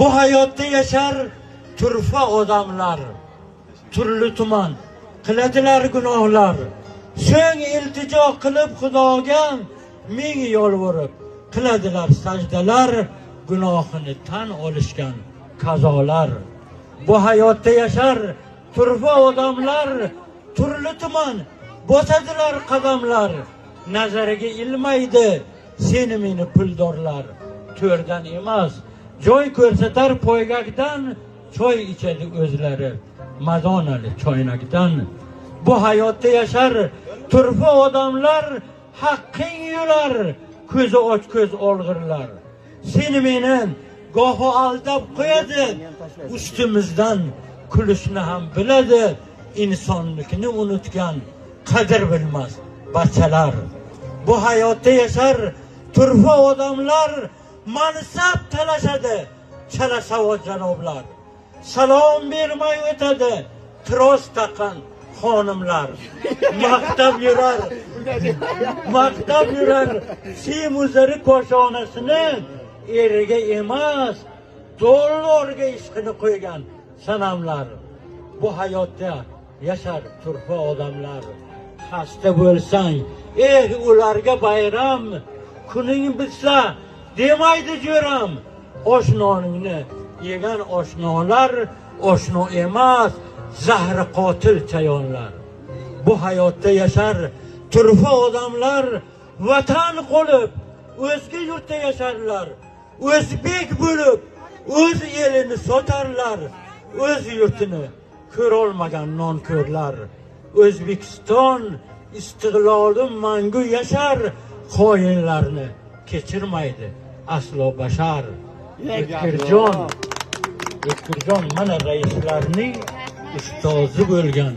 Bu hayotda yashar turfa odamlar, turli tuman qiladilar gunohlar. So'ng iltijo qilib Xudoga ming yolvorib qiladilar sajdalar, gunohini tan olishgan qazolar. Bu hayotda yashar turfa odamlar, turli tuman bosadilar qadamlar. Nazariga ilmaydi seni meni puldorlar. To'rdan emas, joy ko'rsatar poygakdan, choy ichadi o'zlari madonali choynakdan. Bu hayotda yashar turfa odamlar, haqqing yular, ko'zi och ko'z olg'irlar. Seni meni goho aldab qo'yadi, ustimizdan kulishni ham biladi. İnsonlikni unutgan, qadr bilmas bachalar. Bu hayotda yashar turfa odamlar, mansab talashadi chalasavo janoblar. Salom bermay o'tadi tiroz taqan xonimlar. Maqtab yurar semuzari koshonasini, eriga emas dollarga ishqini qo'ygan sanamlar. Bu hayotda yashar turfa odamlar. Xasta bo'lsang, ularga bayram, kuning bitsa demaydi jo'ram. Oshnoningni yegan oshnolar, oshno emas zahri qotil chayonlar. Bu hayotda yashar turfa odamlar, vatan qolib o'zga yurtda yasharlar. O'zbek bo'lib o'z elini sotarlar, o'z yurtini ko'rolmagan nonko'rlar. O'zbekiston istiqloli mangu yashar, xoinlarni kechirmaydi aslo bashar. O'tkirjon mana raislarning ustozi bo'lgan